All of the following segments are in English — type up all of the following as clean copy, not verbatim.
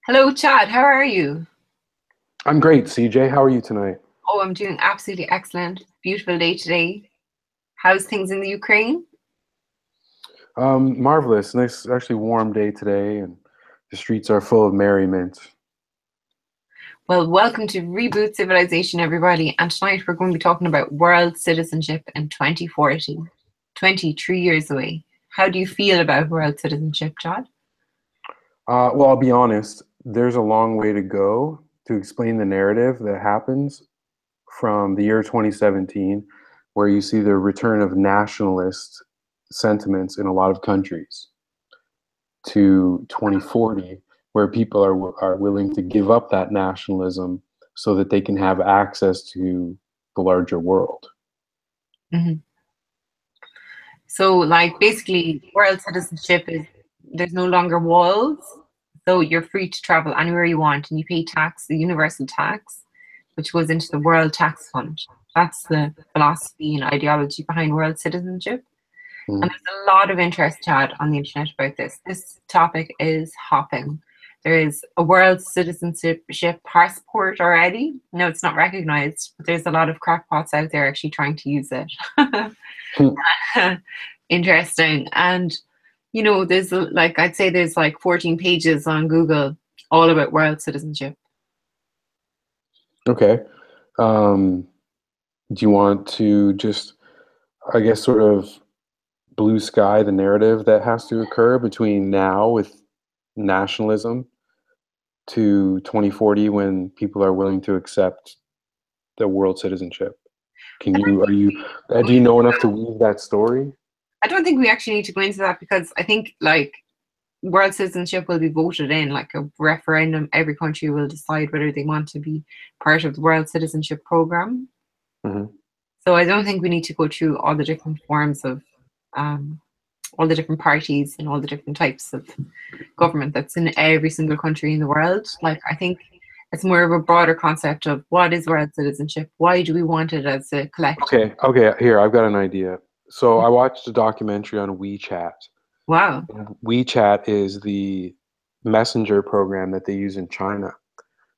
Hello, Chad. How are you? I'm great, CJ. How are you tonight? Oh, I'm doing absolutely excellent. Beautiful day today. How's things in the Ukraine? Marvelous. Nice, actually warm day today, and the streets are full of merriment. Well, welcome to Reboot Civilization, everybody. And tonight we're going to be talking about world citizenship in 2040, 23 years away. How do you feel about world citizenship, Chad? Well, I'll be honest, there's a long way to go to explain the narrative that happens from the year 2017, where you see the return of nationalist sentiments in a lot of countries, to 2040, where people are willing to give up that nationalism so that they can have access to the larger world. hmm So, like, basically, world citizenship is there's no longer walls, so you're free to travel anywhere you want, and you pay tax, the universal tax, which goes into the World Tax Fund. That's the philosophy and ideology behind world citizenship. And Mm. there's a lot of interest, Chad, on the internet about this. This topic is hopping. There is a world citizenship passport already. No, it's not recognized, but there's a lot of crackpots out there actually trying to use it. Interesting. And, there's like, I'd say there's like 14 pages on Google all about world citizenship. Okay. Um, do you want to just, I guess, sort of blue sky the narrative that has to occur between now with nationalism to 2040 when people are willing to accept the world citizenship? Do you know enough to weave that story? I don't think we actually need to go into that because I think like world citizenship will be voted in like a referendum. Every country will decide whether they want to be part of the world citizenship program. Hmm. So I don't think we need to go through all the different forms of um, all the different parties and all the different types of government that's in every single country in the world. Like I think it's more of a broader concept of what is world citizenship? Why do we want it as a collective? Okay, here, I've got an idea. So I watched a documentary on WeChat. Wow. WeChat is the messenger program that they use in China.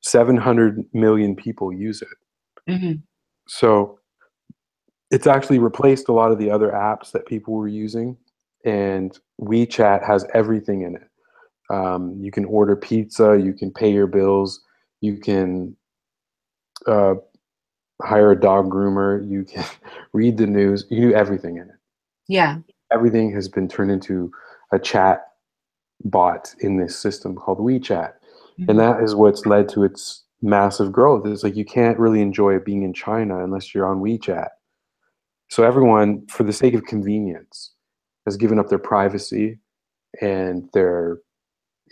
700 million people use it. hmm So it's actually replaced a lot of the other apps that people were using, and WeChat has everything in it. You can order pizza, you can pay your bills, you can uh, hire a dog groomer, you can read the news, you do everything in it. Yeah. Everything has been turned into a chat bot in this system called WeChat. And Mhm. that is what's led to its massive growth. It's like you can't really enjoy being in China unless you're on WeChat. So everyone, for the sake of convenience, has given up their privacy and their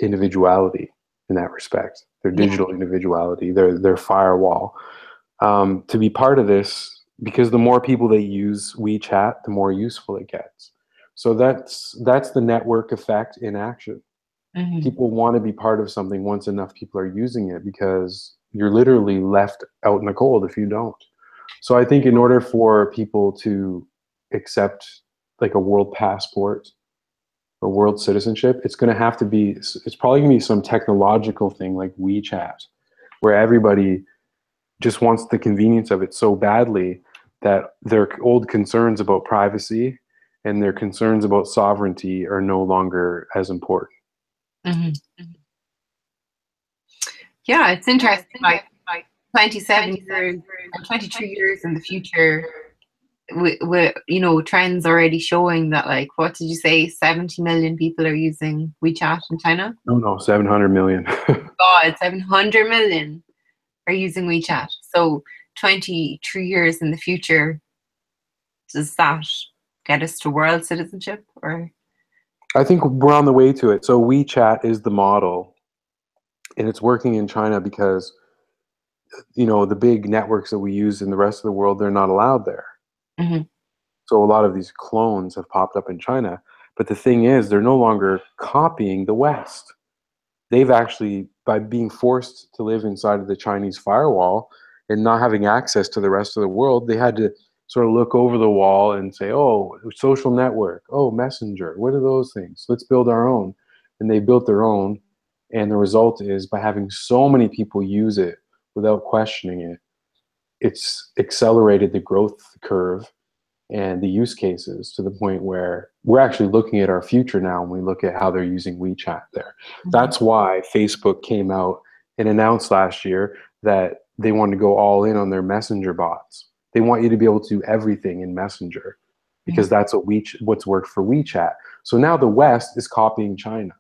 individuality in that respect, their Yeah. digital individuality, their firewall, to be part of this. Because the more people that use WeChat, the more useful it gets. So that's the network effect in action. hmm People want to be part of something once enough people are using it, because you're literally left out in the cold if you don't. So I think in order for people to accept like a world passport or world citizenship, it's going to have to be, it's probably going to be some technological thing like WeChat, where everybody just wants the convenience of it so badly that their old concerns about privacy and their concerns about sovereignty are no longer as important. hmm Yeah, it's interesting. Like 27 years and 23 years in the future, trends already showing that, like, what did you say? 70 million people are using WeChat in China. No, no, 700 million. God, 700 million are using WeChat. So 23 years in the future, does that get us to world citizenship or? I think we're on the way to it. So WeChat is the model, and it's working in China because the big networks that we use in the rest of the world, they're not allowed there. Mhm. So a lot of these clones have popped up in China. But the thing is, they're no longer copying the West. They've actually, by being forced to live inside of the Chinese firewall and not having access to the rest of the world, they had to sort of look over the wall and say, oh, social network, oh, messenger, what are those things? Let's build our own. And they built their own. And the result is, by having so many people use it without questioning it, it's accelerated the growth curve and the use cases to the point where we're actually looking at our future now when we look at how they're using WeChat there. Mhm. That's why Facebook came out and announced last year that they want to go all in on their messenger bots. They want you to be able to do everything in Messenger because Mhm. that's what's worked for WeChat. So now the West is copying China.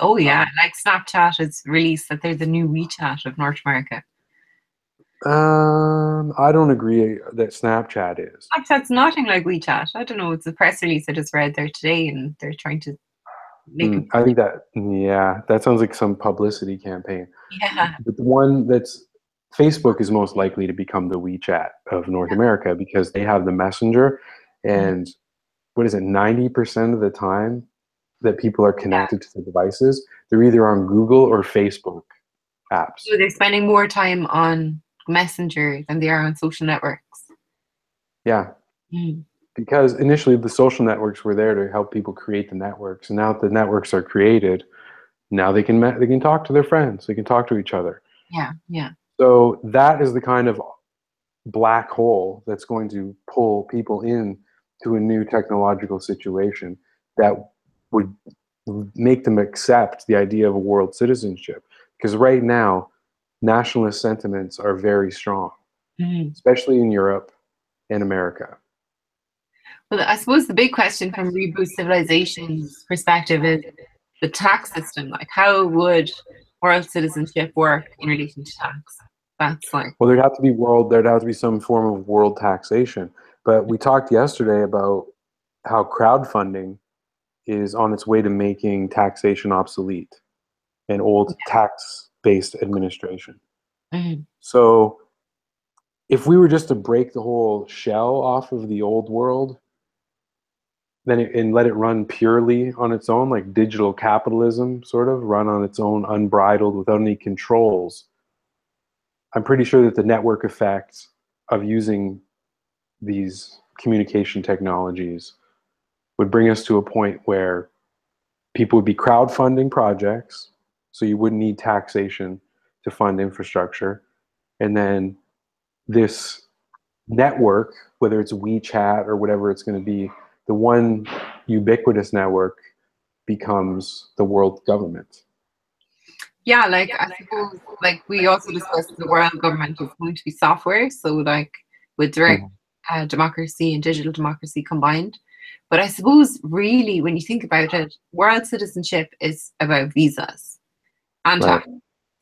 Oh yeah, Um, like Snapchat has released that they're the new WeChat of North America. I don't agree that Snapchat is. Snapchat's nothing like WeChat. I don't know. It's a press release I just read there today, and they're trying to make a I think that, yeah, that sounds like some publicity campaign. yeah. But the one that's Facebook is most likely to become the WeChat of North America because they have the messenger. Mhm. And what is it, 90% of the time that people are connected to the devices, they're either on Google or Facebook apps. So they're spending more time on Messenger than they are on social networks. Yeah. Mm. Because initially the social networks were there to help people create the networks. And now that the networks are created, now they can talk to their friends, they can talk to each other. Yeah, yeah. So that is the kind of black hole that's going to pull people in to a new technological situation that would make them accept the idea of a world citizenship. Because right now, nationalist sentiments are very strong, Mm. especially in Europe and America. Well, I suppose the big question from Reboot Civilization's perspective is the tax system. Like, how would world citizenship work in relation to tax? That's like, Well, there'd have to be some form of world taxation. But we talked yesterday about how crowdfunding is on its way to making taxation obsolete and old tax-based administration. mhm. So if we were just to break the whole shell off of the old world, and let it run purely on its own, like digital capitalism, sort of run on its own, unbridled, without any controls, I'm pretty sure that the network effects of using these communication technologies would bring us to a point where people would be crowdfunding projects, so you wouldn't need taxation to fund infrastructure. And then this network, whether it's WeChat or whatever it's going to be, the one ubiquitous network becomes the world government. Yeah, like I suppose, like we also discussed, the world government is going to be software. So, like with direct Mhm. democracy and digital democracy combined. But I suppose, really, when you think about it, world citizenship is about visas and Right. tax.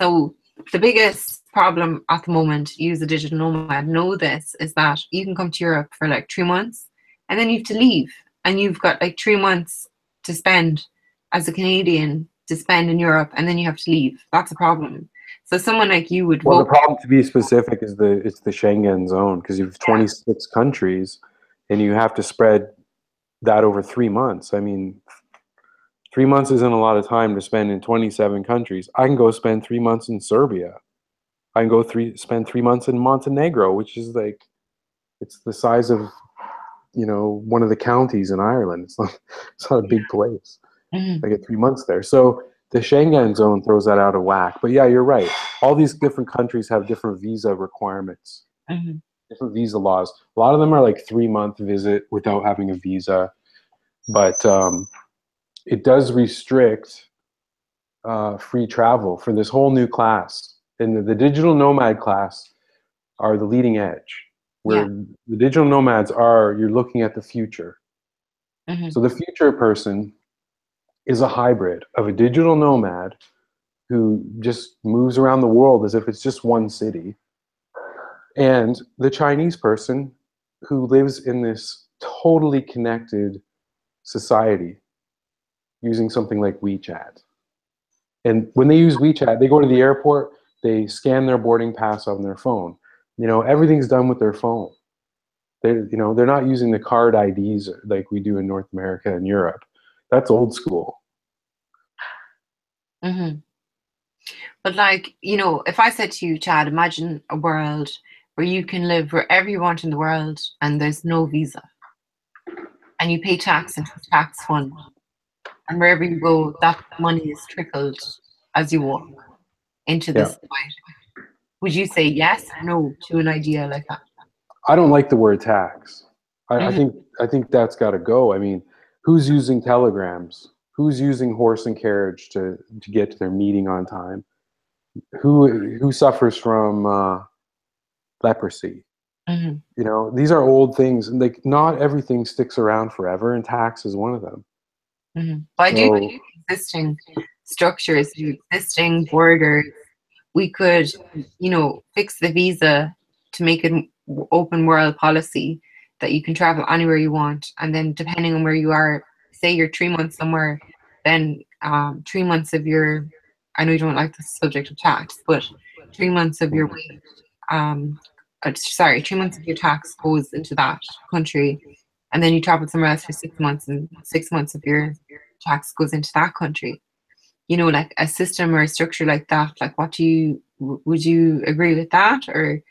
So the biggest problem at the moment, you as a digital nomad know this, is that you can come to Europe for like 3 months and then you have to leave. And you've got like 3 months to spend as a Canadian to spend in Europe and then you have to leave. That's a problem. So someone like you would Well, the vote. problem, to be specific, is it's the Schengen zone, because you have 26 countries and you have to spread that over 3 months. I mean, 3 months isn't a lot of time to spend in 27 countries. I can go spend 3 months in Serbia. I can go spend 3 months in Montenegro, which is like, it's the size of, one of the counties in Ireland. It's not a big place. Mhm, I get 3 months there. So the Schengen zone throws that out of whack. But yeah, you're right. All these different countries have different visa requirements, mhm. different visa laws. A lot of them are like 3-month visit without having a visa, but it does restrict free travel for this whole new class. And the digital nomad class are the leading edge, Yeah. where the digital nomads are, you're looking at the future. Mhm. So the future person is a hybrid of a digital nomad who just moves around the world as if it's just one city, and the Chinese person who lives in this totally connected society using something like WeChat. And when they use WeChat, they go to the airport, they scan their boarding pass on their phone. Everything's done with their phone. They're not using the card IDs like we do in North America and Europe. That's old school. Mhm. But like, if I said to you, Chad, imagine a world where you can live wherever you want in the world and there's no visa and you pay tax into a tax fund and wherever you go, that money is trickled. as you walk into Yeah. this society? Would you say yes or no to an idea like that? I don't like the word tax. I Hmm. think that's got to go. I mean, who's using telegrams? Who's using horse and carriage to get to their meeting on time? Who suffers from leprosy? Hmm. You know, these are old things, and like not everything sticks around forever, and tax is one of them. Hmm. But I do So think existing structures, existing borders, we could, fix the visa to make it open world policy that you can travel anywhere you want. And then depending on where you are, say you're 3 months somewhere, then 3 months of your, I know you don't like the subject of tax, but 3 months of your wage, um, sorry, 3 months of your tax goes into that country. And then you travel somewhere else for 6 months, and 6 months of your tax goes into that country. Like a system or a structure like that. Like, would you agree with that? Or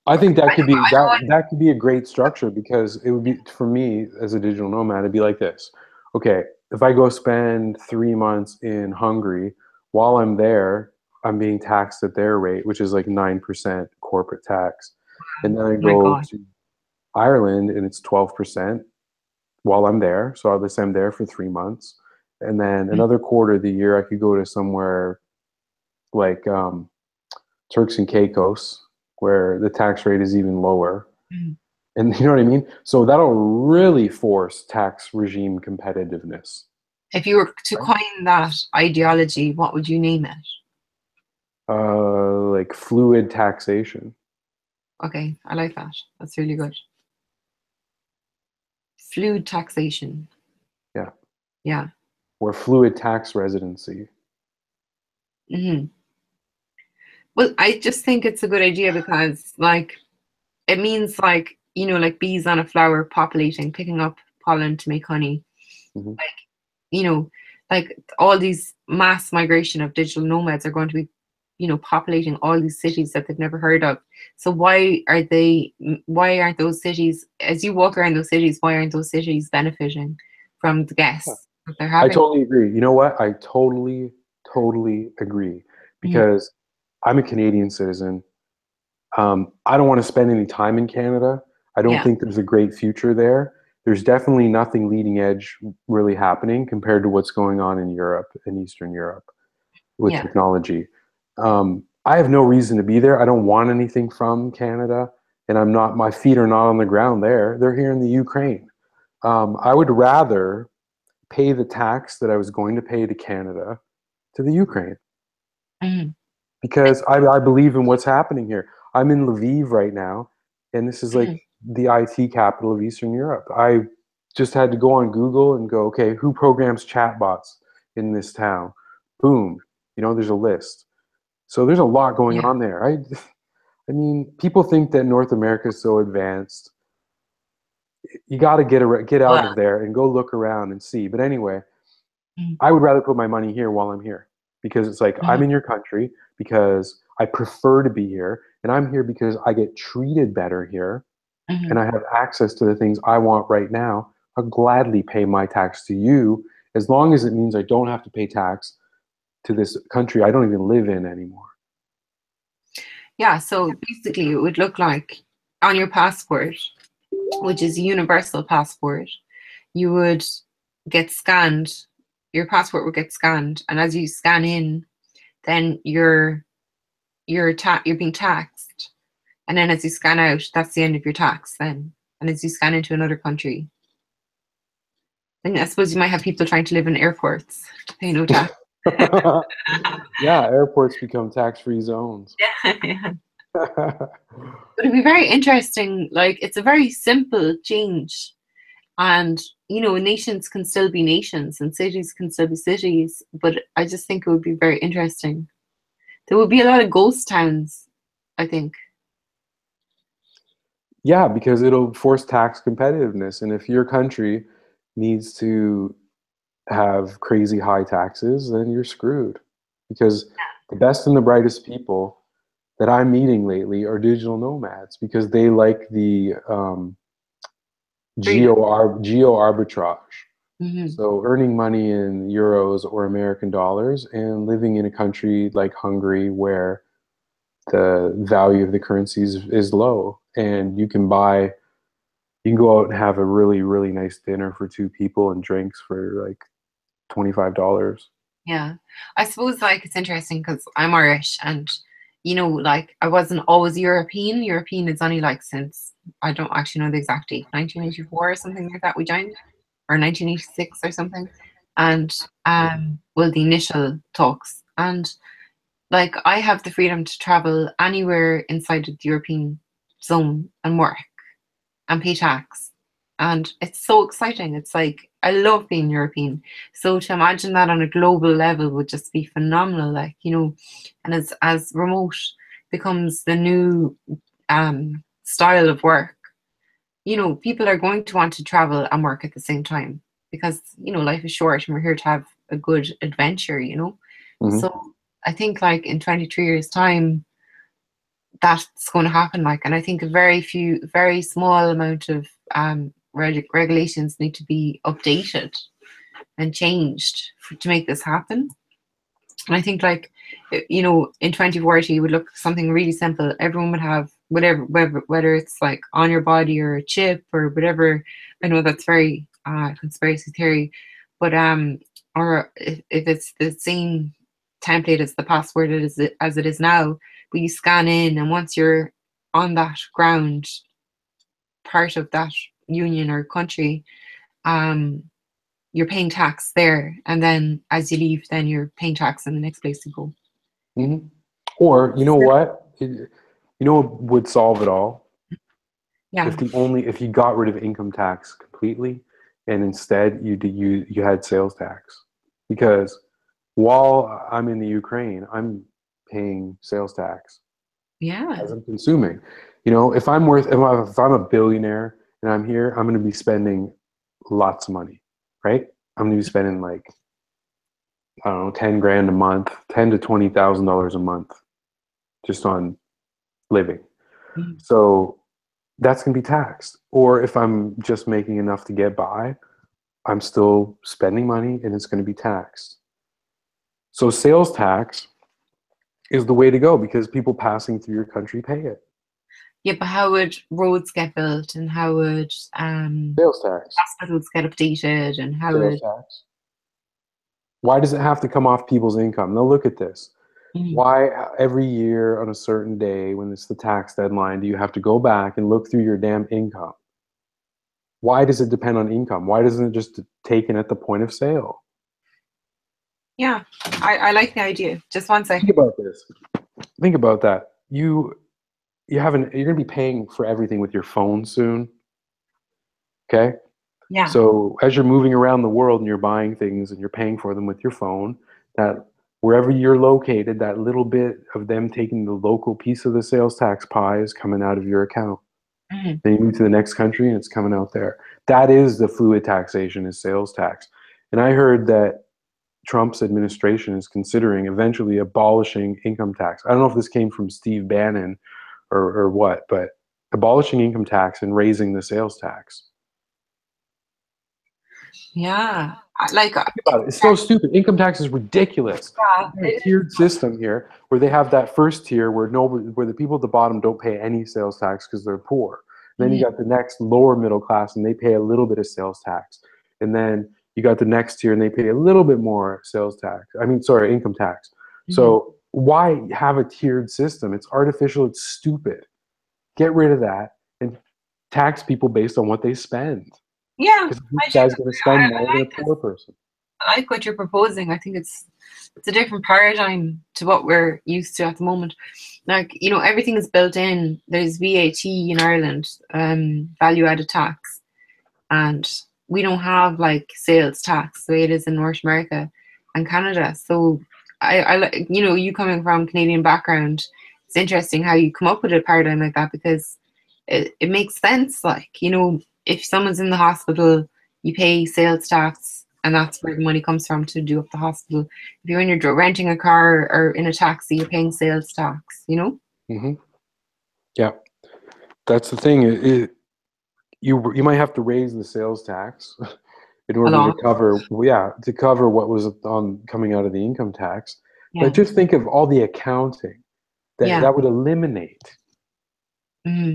I think that could be I don't want. that could be a great structure, because it would be, for me as a digital nomad, it'd be like this. Okay, if I go spend 3 months in Hungary, while I'm there, I'm being taxed at their rate, which is like 9% corporate tax. And then I Oh my go God. to Ireland and it's 12% while I'm there. So obviously I'm there for 3 months. And then another quarter of the year I could go to somewhere like Turks and Caicos, where the tax rate is even lower. Mhm. And you know what I mean? So that'll really force tax regime competitiveness. If you were to Right? coin that ideology, what would you name it? Like fluid taxation. Okay, I like that. That's really good. Fluid taxation. Yeah. Yeah. Or fluid tax residency. Hmm. Well, I just think it's a good idea because, like, it means like like bees on a flower populating, picking up pollen to make honey. Hmm. Like, you know, like all these mass migration of digital nomads are going to be, populating all these cities that they've never heard of. So why aren't those cities, as you walk around those cities, why aren't those cities benefiting from the guests that they're I having? totally agree. You know what? I totally agree, Mhm. because I'm a Canadian citizen. I don't want to spend any time in Canada. I don't Yeah, think there's a great future there. There's definitely nothing leading edge really happening compared to what's going on in Europe and Eastern Europe with yeah, technology. I have no reason to be there. I don't want anything from Canada, and I'm not. My feet are not on the ground there. They're here in the Ukraine. I would rather pay the tax that I was going to pay to Canada to the Ukraine, mhm, because I believe in what's happening here. I'm in Lviv right now, and this is like mhm, the IT capital of Eastern Europe. I just had to go on Google and go, okay, who programs chatbots in this town? Boom, there's a list. So there's a lot going yeah. on there. I mean, people think that North America is so advanced. You got to get out Well, of there and go look around and see. But anyway, mhm, I would rather put my money here while I'm here, because it's like I'm mhm, in your country because I prefer to be here, and I'm here because I get treated better here, and mhm. I have access to the things I want right now. I'll gladly pay my tax to you, as long as it means I don't have to pay tax to this country I don't even live in anymore. Yeah, so basically it would look like on your passport, which is a universal passport, you would get scanned, your passport would get scanned, and as you scan in, then you're being taxed. And then as you scan out, that's the end of your tax then. And as you scan into another country, then I suppose you might have people trying to live in airports to pay no tax. Yeah, airports become tax-free zones. Yeah. But it'd be very interesting. Like, it's a very simple change. And, nations can still be nations and cities can still be cities. But I just think it would be very interesting. There would be a lot of ghost towns, I think. Yeah, because it'll force tax competitiveness. And if your country needs to have crazy high taxes, then you're screwed. Because the best and the brightest people that I'm meeting lately are digital nomads, because they like the Freedom. geo arbitrage. Hmm. So earning money in euros or American dollars and living in a country like Hungary where the value of the currencies is low and you can go out and have a really, really nice dinner for two people and drinks for like $25. Yeah. I suppose like it's interesting because I'm Irish and like I wasn't always European. European is only like since I don't actually know the exact date, 1984 or something like that we joined, or 1986 or something. And well, the initial talks. And like I have the freedom to travel anywhere inside of the European zone and work and pay tax. And it's so exciting. It's like I love being European. So to imagine that on a global level would just be phenomenal. Like, and as remote becomes the new style of work, people are going to want to travel and work at the same time because, life is short and we're here to have a good adventure. Hmm. So I think like in 23 years' time, that's going to happen. Like, and I think a very small amount of regulations need to be updated and changed to make this happen. And I think like, in 2040, it would look something really simple. Everyone would have whether it's like on your body or a chip or whatever. I know that's very conspiracy theory, but or if it's the same template as the password as it is now, but you scan in, and once you're on that ground, part of that union or country, um, you're paying tax there, and then as you leave, then you're paying tax in the next place you go. Hmm. Or you know what? You know what would solve it all? Yeah, If you got rid of income tax completely and instead you had sales tax. Because while I'm in the Ukraine, I'm paying sales tax yeah, as I'm consuming. You know, if I'm a billionaire and I'm here, I'm going to be spending lots of money, right? I'm going to be spending like, I don't know, 10 grand a month, 10 to $20,000 a month just on living. mm, So that's going to be taxed. Or if I'm just making enough to get by, I'm still spending money and it's going to be taxed. So sales tax is the way to go because people passing through your country pay it. yeah. But how would roads get built, and how would Sales tax. hospitals get updated, and how Sales would tax. Why does it have to come off people's income? Now look at this. mm, Why every year on a certain day when it's the tax deadline do you have to go back and look through your damn income? Why does it depend on income? Why doesn't it just taken at the point of sale? yeah, I like the idea. Just one Think second. about this. Think about that. You're going to be paying for everything with your phone soon. Okay. Yeah. So as you're moving around the world and you're buying things and you're paying for them with your phone, that wherever you're located, that little bit of them taking the local piece of the sales tax pie is coming out of your account. Mhm. Then you move to the next country and it's coming out there. That is the fluid taxation, is sales tax. And I heard that Trump's administration is considering eventually abolishing income tax. I don't know if this came from Steve Bannon or what, but abolishing income tax and raising the sales tax. Yeah. Like, Think about it. It's so stupid. Income tax is ridiculous. yeah, We've got a tiered system here where they have that first tier where the people at the bottom don't pay any sales tax because they're poor. Then you mhm, got the next lower middle class and they pay a little bit of sales tax. And then you got the next tier and they pay a little bit more sales tax. I mean, sorry, income tax. mhm. So why have a tiered system? It's artificial. It's stupid. Get rid of that and tax people based on what they spend. Yeah, Because this I do. guy's going to spend I more than a like this. poor person. I like what you're proposing. I think it's a different paradigm to what we're used to at the moment. Like, everything is built in. There's VAT in Ireland, value added tax, and we don't have like sales tax the way it is in North America and Canada. So I like, you coming from Canadian background, it's interesting how you come up with a paradigm like that because it makes sense. Like, if someone's in the hospital, you pay sales tax, and that's where the money comes from to do up the hospital. If you're renting a car or in a taxi, you're paying sales tax. Hmm. Yeah, that's the thing. You might have to raise the sales tax in a order to lot. cover, yeah, to cover what was on coming out of the income tax. But Yeah, just think of all the accounting that yeah. that would eliminate. Hmm.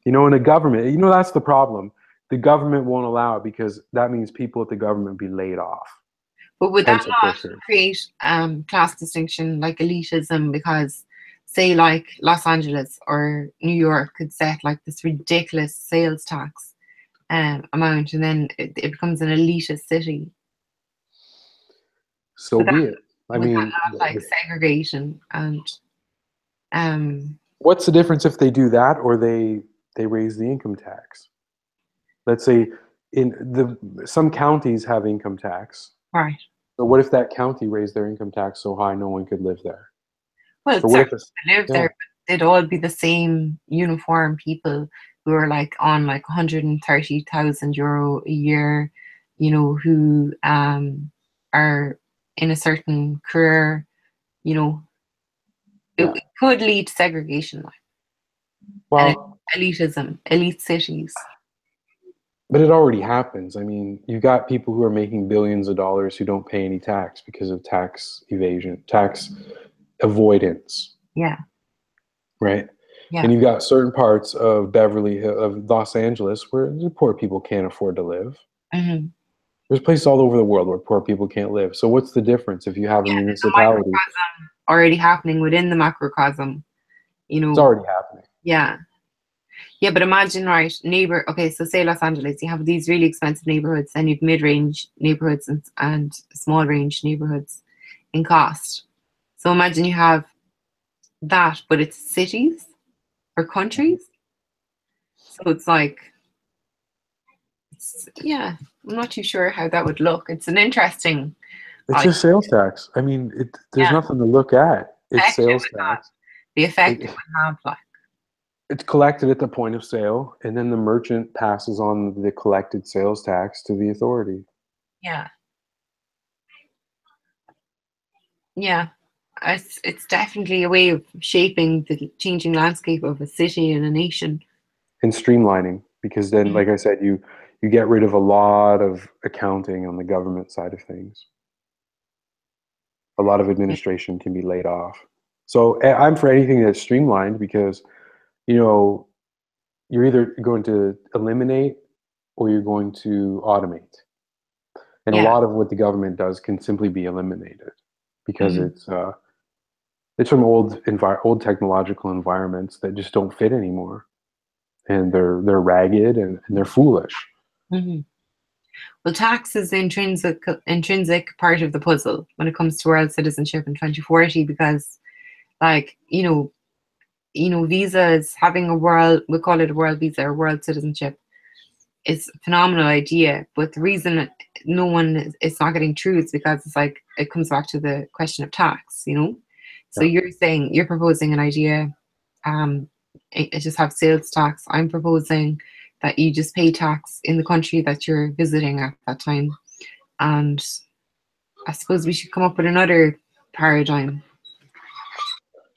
In a government, that's the problem. The government won't allow it because that means people at the government be laid off. But would that Pencil not pushers. create class distinction, like elitism? Because say like Los Angeles or New York could set like this ridiculous sales tax amount, and then it becomes an elitist city. So Would that be it. I would that mean, not like segregation and um what's the difference if they do that or they raise the income tax? Let's say in some counties have income tax. right? So what if that county raised their income tax so high no one could live there? Well, So what if certainly this? they live Yeah, there, but they'd all be the same uniform people who are like on like 130,000 euro a year, who are in a certain career, you know, it, yeah. it could lead to segregation, like, and Well, elitism, elite cities. but it already happens. I mean, you've got people who are making billions of dollars who don't pay any tax because of tax evasion, tax avoidance, Yeah, right? yeah. And you've got certain parts of of Los Angeles where the poor people can't afford to live. Hmm. There's places all over the world where poor people can't live. So what's the difference if you have a Yeah, there's a municipality? microcosm already happening within the macrocosm, you It's know. already happening. Yeah. Yeah, but imagine, right, okay, so say Los Angeles, you have these really expensive neighborhoods, and you've mid-range neighborhoods and small range neighborhoods in cost. So imagine you have that, but it's cities or countries. So it's like, yeah, I'm not too sure how that would look. It's an interesting, It's like, just sales tax. I mean, there's yeah, nothing to look at. It's effect it sales would have, tax. the effect it It, would have, like, it's collected at the point of sale, and then the merchant passes on the collected sales tax to the authority. yeah, yeah. It's definitely a way of shaping the changing landscape of a city and a nation. And streamlining, because then, like I said, you get rid of a lot of accounting on the government side of things. A lot of administration can be laid off. So I'm for anything that's streamlined because you know you're either going to eliminate or you're going to automate. And a Yeah. lot of what the government does can simply be eliminated because Hmm. it's from old technological environments that just don't fit anymore, and they're ragged and they're foolish. Hmm. Well, tax is the intrinsic part of the puzzle when it comes to world citizenship in 2040, because, like, visas, having a world, we call it a world visa or world citizenship, is a phenomenal idea. But the reason no one it's not getting through is because it's like it comes back to the question of tax. So Yeah. you're proposing an idea, um, it just have sales tax. I'm proposing that you just pay tax in the country that you're visiting at that time. And I suppose we should come up with another paradigm.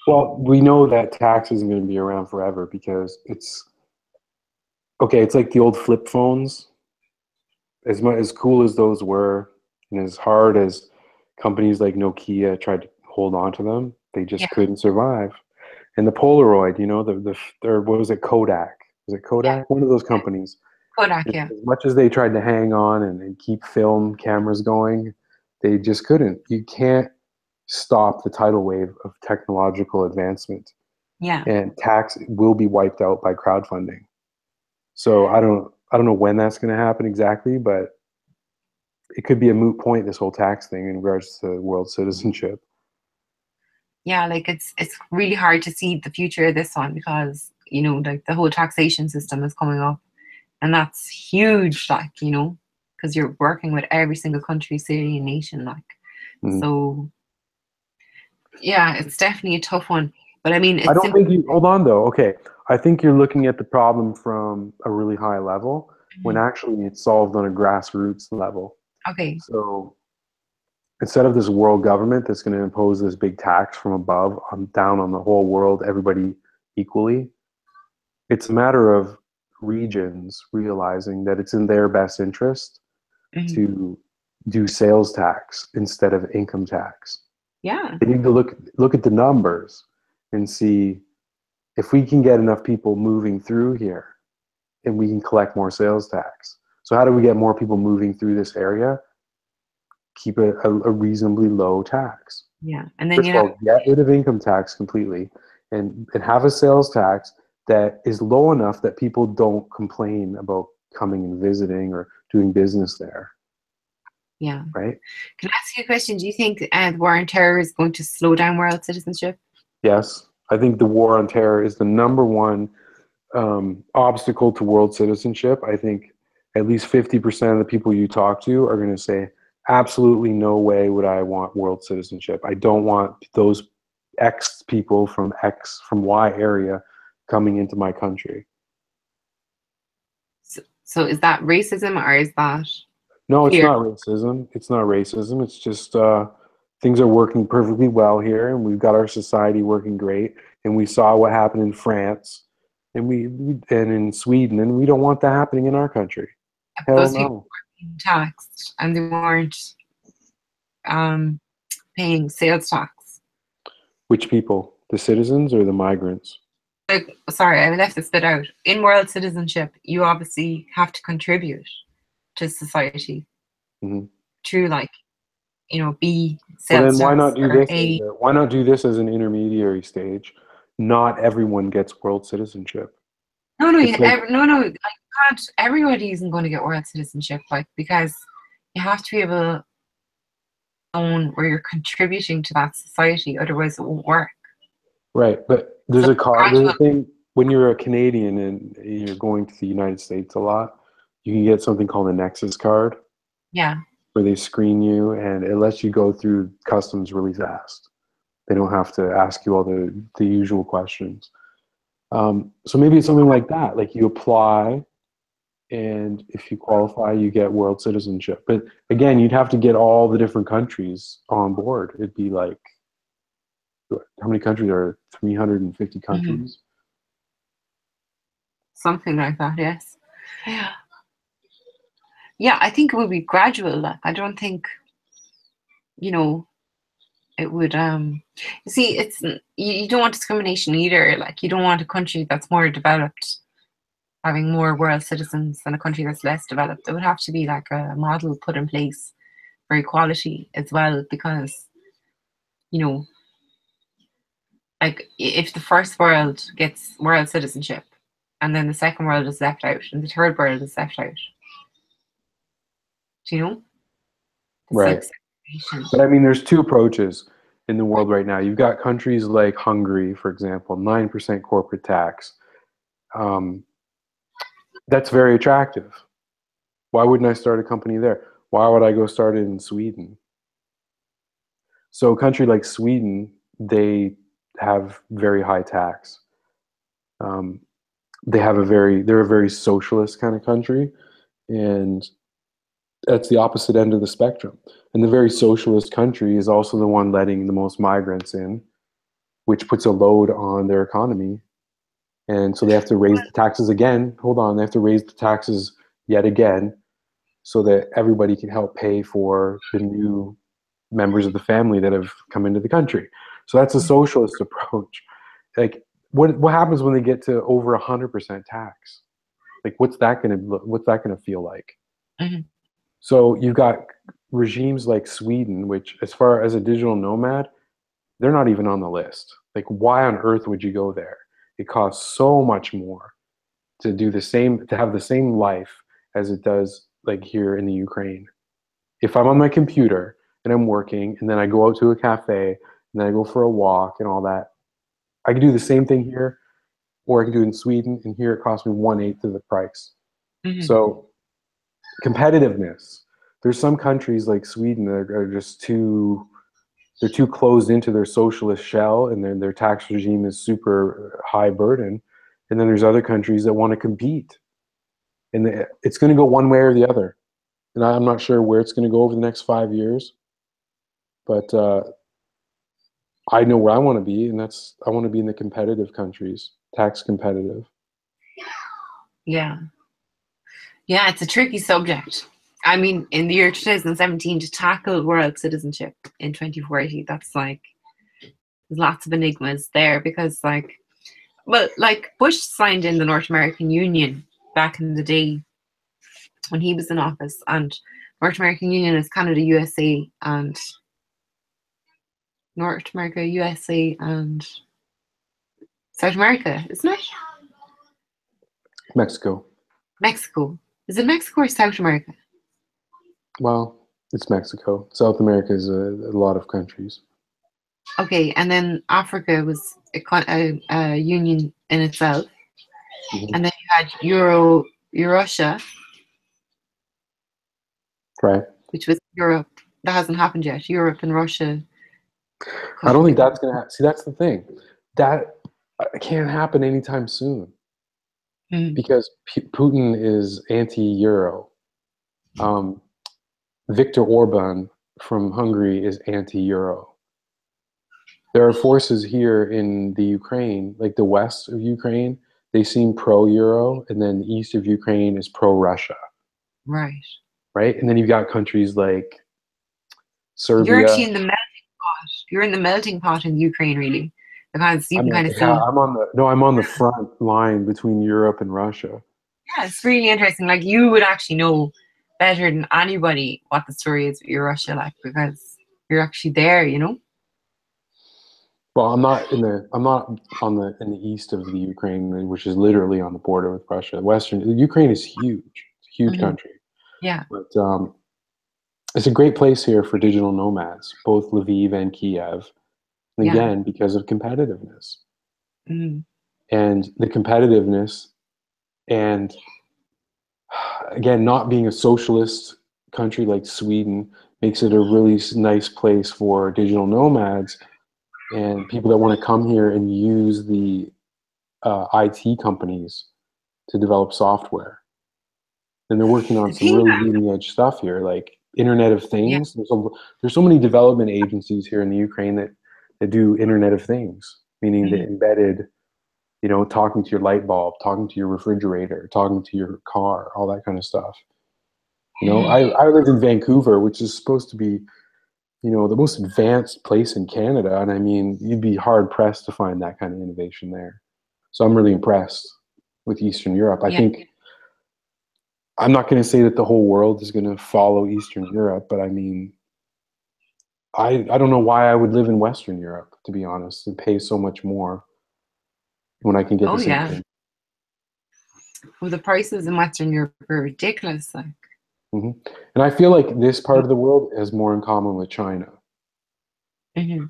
Well, we know that tax isn't going to be around forever because it's okay. It's like the old flip phones. As cool as those were, and as hard as companies like Nokia tried to hold on to them, they Yeah, just couldn't survive. And the Polaroid, or what was it, Kodak? Was it yeah, Kodak? One of those companies. Kodak, As yeah, much as they tried to hang on and keep film cameras going, they just couldn't. You can't stop the tidal wave of technological advancement, yeah. and tax will be wiped out by crowdfunding. So I don't know when that's going to happen exactly, but it could be a moot point, this whole tax thing in regards to world citizenship. Yeah, like it's really hard to see the future of this one, because like the whole taxation system is coming up, and that's huge, like, because you're working with every single country, city, and nation, like. Mhm. So yeah, it's definitely a tough one, but I mean, I it's don't simple. think you hold on though. Okay, I think you're looking at the problem from a really high level when Mhm. actually it's solved on a grassroots level. Okay. So instead of this world government that's going to impose this big tax from above on down on the whole world, everybody equally, it's a matter of regions realizing that it's in their best interest Mhm. to do sales tax instead of income tax. Yeah. They need to look at the numbers and see if we can get enough people moving through here and we can collect more sales tax. So how do we get more people moving through this area? Keep a reasonably low tax. Yeah. And then First you of have, all, get rid of income tax completely and have a sales tax that is low enough that people don't complain about coming and visiting or doing business there, yeah. right? Can I ask you a question? Do you think the war on terror is going to slow down world citizenship? Yes, I think the war on terror is the number one obstacle to world citizenship. I think at least 50% of the people you talk to are going to say, absolutely no way would I want world citizenship. I don't want those X people from from Y area coming into my country. So is that racism or is that No, it's fear? not racism. It's not racism. It's just things are working perfectly well here, and we've got our society working great. And we saw what happened in France, and and in Sweden, and we don't want that happening in our country. Hell Those people no. were being taxed and they weren't um, paying sales tax. Which people? The citizens or the migrants? Like, sorry, I left this bit out. In world citizenship, you obviously have to contribute to society Hmm. through, like, B, Well, sales then why tax, not do or this A. why not do this as an intermediary stage? Not everyone gets world citizenship. No, no, It's like no, no. Like, you can't. Everybody isn't going to get world citizenship, like, because you have to be able to own where you're contributing to that society, otherwise it won't work. right, but So there's a gradual, thing when you're a Canadian and you're going to the United States a lot, you can get something called a Nexus card yeah. where they screen you and it lets you go through customs really fast. They don't have to ask you all the usual questions. So maybe it's something like that. Like you apply, and if you qualify, you get world citizenship. But again, you'd have to get all the different countries on board. It'd be like, how many countries are 350 Mhm. countries? Something like that, yes. Yeah. Yeah, I think it would be gradual. Like, I don't think, you know, it would you see, you don't want discrimination either. Like, you don't want a country that's more developed having more world citizens than a country that's less developed. There would have to be like a model put in place for equality as well, because, you know, like, if the first world gets world citizenship and then the second world is left out and the third world is left out, do you know? It's like Right. segregation. But I mean, there's two approaches in the world right now. You've got countries like Hungary, for example, 9% corporate tax. Um, that's very attractive. Why wouldn't I start a company there? Why would I go start it in Sweden? So a country like Sweden, they have very high tax. Um, they're a very socialist kind of country, and that's the opposite end of the spectrum. And the very socialist country is also the one letting the most migrants in, which puts a load on their economy. And so they have to raise the taxes again. Hold on, they have to raise the taxes yet again so that everybody can help pay for the new members of the family that have come into the country. So that's a socialist approach. Like, what happens when they get to over 100% tax? Like, what's that gonna feel like? Mhm. So you've got regimes like Sweden, which, as far as a digital nomad, they're not even on the list. Like, why on earth would you go there? It costs so much more to have the same life as it does like here in the Ukraine. If I'm on my computer and I'm working and then I go out to a cafe and then I go for a walk and all that, I can do the same thing here, or I can do it in Sweden, and here it costs me 1/8 of the price. Mhm. So competitiveness. There's some countries like Sweden that are just they're too closed into their socialist shell, and their tax regime is super high burden. And then there's other countries that want to compete, and it's going to go one way or the other. And I'm not sure where it's going to go over the next 5 years, but I know where I want to be, and I want to be in the competitive countries, tax competitive. Yeah. Yeah, it's a tricky subject. I mean, in the year 2017, to tackle world citizenship in 2040, that's like, there's lots of enigmas there because, like, well, like Bush signed in the North American Union back in the day when he was in office, and North American Union is Canada, USA, and North America, USA, and South America, isn't it? Mexico. Mexico. Is it Mexico or South America? Well, it's Mexico. South America is a lot of countries. Okay, and then Africa was a union in itself, Mm-hmm. and then you had Eurussia, Right. which was Europe. That hasn't happened yet. Europe and Russia I don't think become. that's going to see, that's the thing. That can't happen anytime soon Hmm. because Putin is anti-Euro. Um, Viktor Orban from Hungary is anti-Euro. There are forces here in the Ukraine, like the west of Ukraine, they seem pro-Euro, and then the east of Ukraine is pro-Russia, Right. right? And then you've got countries like You're actually Serbia. in the melting pot. You're in the melting pot in Ukraine, really, because you I can mean, kind of yeah, see. I'm on the front line between Europe and Russia. Yeah, it's really interesting. Like you would actually know better than anybody what the story is with your Russia, like because you're actually there. You know. Well, I'm not on the in the east of the Ukraine, which is literally on the border with Russia. Western Ukraine is huge. It's a huge Hmm. country, Yeah. but it's a great place here for digital nomads, both Lviv and Kiev. And Yeah. again, because of competitiveness Hmm. and the competitiveness, and again, not being a socialist country like Sweden makes it a really nice place for digital nomads and people that want to come here and use the IT companies to develop software. And they're working on The some thing really that, leading edge stuff here, like Internet of yeah. Things. There's so many development agencies here in the Ukraine that do Internet of Things, meaning the Mhm. embedded, talking to your light bulb, talking to your refrigerator, talking to your car, all that kind of stuff. Mhm. I lived in Vancouver, which is supposed to be, the most advanced place in Canada. And I mean, you'd be hard pressed to find that kind of innovation there. So I'm really impressed with Eastern Europe. I Yeah. think I'm not going to say that the whole world is going to follow Eastern Europe, but I mean, I don't know why I would live in Western Europe, to be honest, and pay so much more when I can get Oh the same yeah. thing. Well, the prices in Western Europe are ridiculous. Like. Hmm. And I feel like this part of the world has more in common with China. Hmm.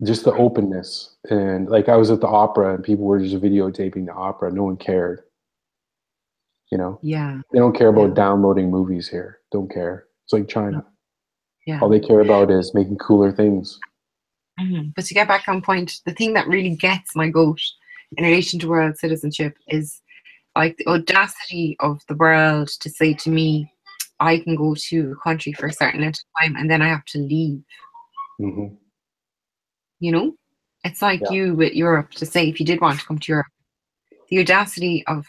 Just the openness. And like I was at the opera and people were just videotaping the opera. No one cared, you know? Yeah. They don't care Yeah. about downloading movies here. Don't care. It's like No. China. All Yeah. they care about is making cooler things. Hmm. But to get back on point, the thing that really gets my goat in relation to world citizenship is like the audacity of the world to say to me, I can go to a country for a certain length of time and then I have to leave. Hmm. You know, it's like Yeah. you with Europe to say if you did want to come to Europe, the audacity of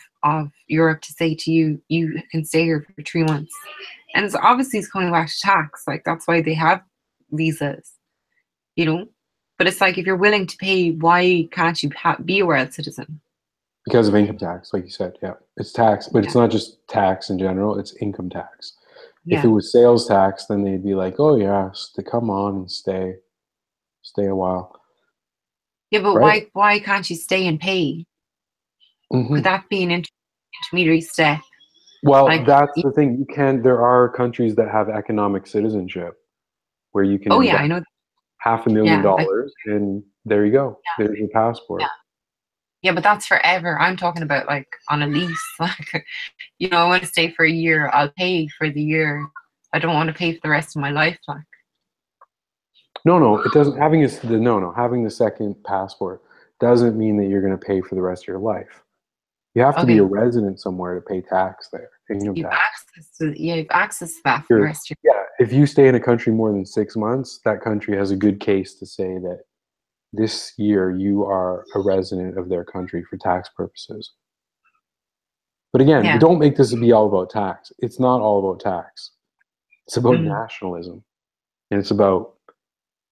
Europe to say to you, you can stay here for 3 months, and it's coming back to tax. Like that's why they have visas. You know, but it's like if you're willing to pay, why can't you be a world citizen? Because of income tax, like you said. Yeah. It's tax, but Yeah, it's not just tax in general, it's income tax. If it yeah, was sales tax, then they'd be like, oh, yeah, come on and stay a while. yeah. But Right? why can't you stay and pay? Could Hmm. that be an intermediary step? Well, Like, that's the thing. There are countries that have economic citizenship where you can oh yeah, invest I know. half a million Yeah, like dollars and there you go. There's your yeah, passport. yeah. But that's forever. I'm talking about like on a lease. Like, I want to stay for a year. I'll pay for the year. I don't want to pay for the rest of my life. Like, No, it doesn't. Having the second passport doesn't mean that you're going to pay for the rest of your life. You have to be a okay, resident somewhere to pay tax there, income tax. you've access to that for the You're, rest of yeah, if you stay in a country more than 6 months, that country has a good case to say that this year you are a resident of their country for tax purposes. But again, your. don't make this be all about tax. It's not all about tax. It's about Mm, nationalism. And it's about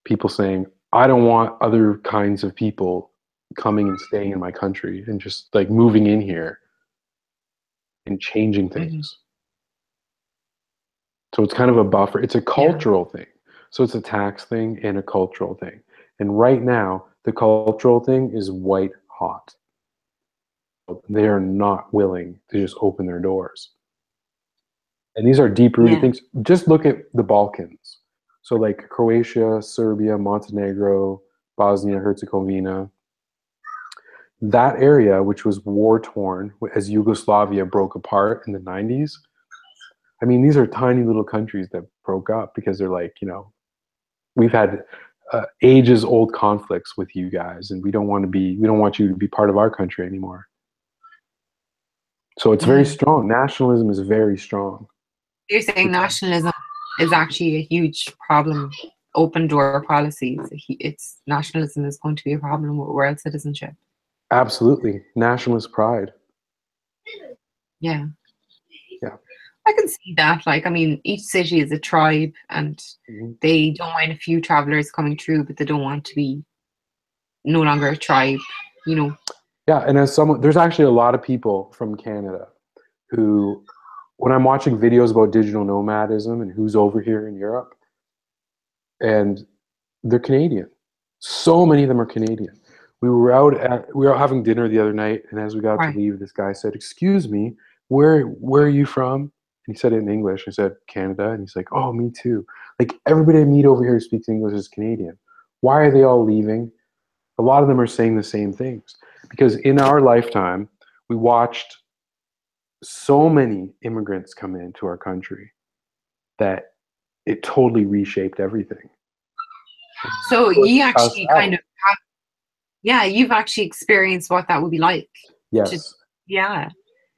people saying, I don't want other kinds of people coming and staying in my country and just like moving in here and changing mhm. things. So it's kind of a buffer. It's a Yeah, cultural thing. So it's a tax thing and a cultural thing. And right now, the cultural thing is white hot. They are not willing to just open their doors. And these are deep rooted yeah, things. Just look at the Balkans. So, like Croatia, Serbia, Montenegro, Bosnia, Herzegovina, that area, which was war torn as Yugoslavia broke apart in the 90s. I mean, these are tiny little countries that broke up because they're like, we've had ages old conflicts with you guys, and we don't want you to be part of our country anymore. So it's very mhm. strong. Nationalism is very strong. You're saying nationalism is actually a huge problem. Open door policies. It's nationalism is going to be a problem with world citizenship. Absolutely. Nationalist pride. Yeah, Yeah. I can see that. Like, I mean, each city is a tribe, and Mhm. they don't mind a few travelers coming through, but they don't want to be no longer a tribe. You know. Yeah. And as someone, there's actually a lot of people from Canada who, when I'm watching videos about digital nomadism and who's over here in Europe, and they're Canadian. So many of them are Canadian. We were out having dinner the other night, and as we got to Right. leave, this guy said, "Excuse me, where are you from?" And he said it in English. I said, "Canada," and he's like, "Oh, me too." Like everybody I meet over here who speaks English is Canadian. Why are they all leaving? A lot of them are saying the same things because in our lifetime, we watched so many immigrants come into our country that it totally reshaped everything. So you Pushed us actually kind out. of have, yeah, you've actually experienced what that would be like. To, Yes. yeah.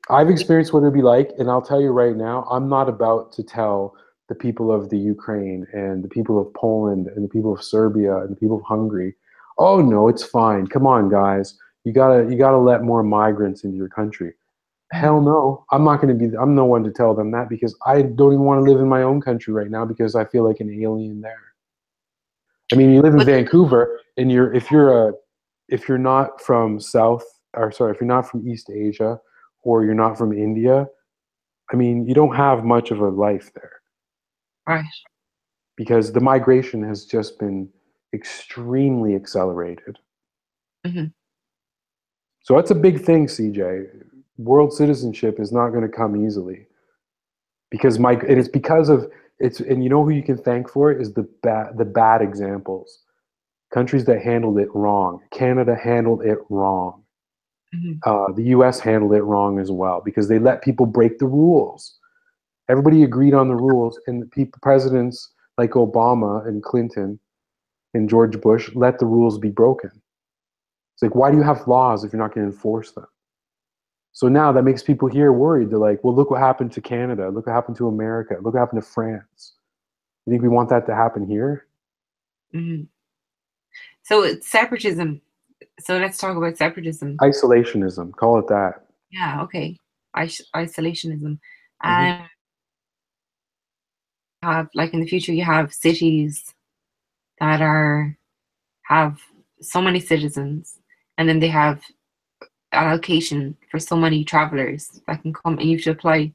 I've experienced what it'd be like, and I'll tell you right now, I'm not about to tell the people of the Ukraine and the people of Poland and the people of Serbia and the people of Hungary, oh no, it's fine. Come on, guys. You gotta let more migrants into your country. Hell Mhm. no. I'm no one to tell them that because I don't even want to live in my own country right now because I feel like an alien there. I mean, you live in But Vancouver, and if you're not from if you're not from East Asia, or you're not from India, I mean, you don't have much of a life there right. because the migration has just been extremely accelerated. Hmm. So that's a big thing, CJ. World citizenship is not going to come easily because and it's because of it's and you know who you can thank for it is the bad examples. Countries that handled it wrong. Canada handled it wrong. Hmm. The US handled it wrong as well because they let people break the rules. Everybody agreed on the rules, and the presidents like Obama and Clinton and George Bush let the rules be broken. It's like, why do you have laws if you're not going to enforce them? So now that makes people here worried. They're like, well, look what happened to Canada. Look what happened to America. Look what happened to France. You think we want that to happen here? Hmm. So it's separatism. So let's talk about separatism. Isolationism, call it that. Yeah, okay. Isolationism. Hmm. And have like in the future you have cities that are have so many citizens, and then they have allocation for so many travelers that can come, and you have to apply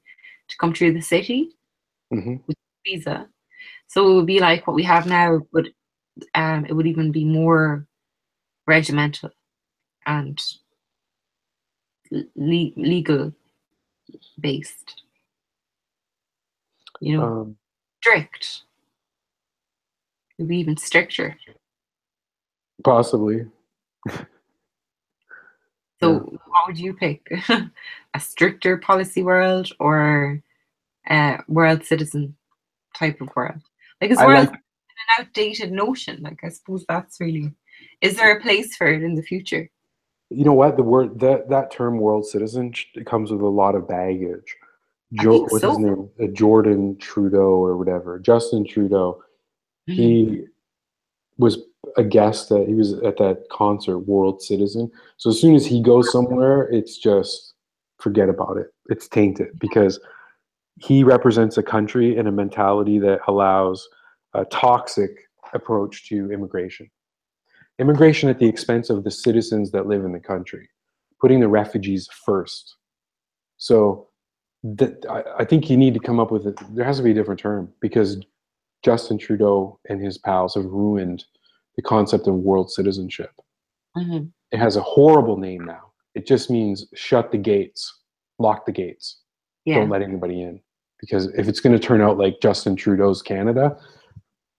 to come through the city Hmm. with a visa. So it would be like what we have now, but it would even be more regimental and legal based, you know, Um, strict. It would be even stricter. Possibly, So yeah. what would you pick? A stricter policy world or a world citizen type of world? Like, is I world like, an outdated notion? Like, I suppose that's really, is there a place for it in the future? you know what, the word that term world citizen it comes with a lot of baggage. I think What's his so. name? Jordan Trudeau or whatever. Justin Trudeau. Mhm. He was a guest that he was at that concert, World Citizen. So as soon as he goes somewhere, it's just forget about it. It's tainted because he represents a country and a mentality that allows a toxic approach to immigration. Immigration at the expense of the citizens that live in the country, putting the refugees first. So I think you need to come up with it. There has to be a different term because Justin Trudeau and his pals have ruined the concept of world citizenship. Hmm. It has a horrible name now. It just means shut the gates, lock the gates, don't Yeah. let anybody in. Because if it's going to turn out like Justin Trudeau's Canada,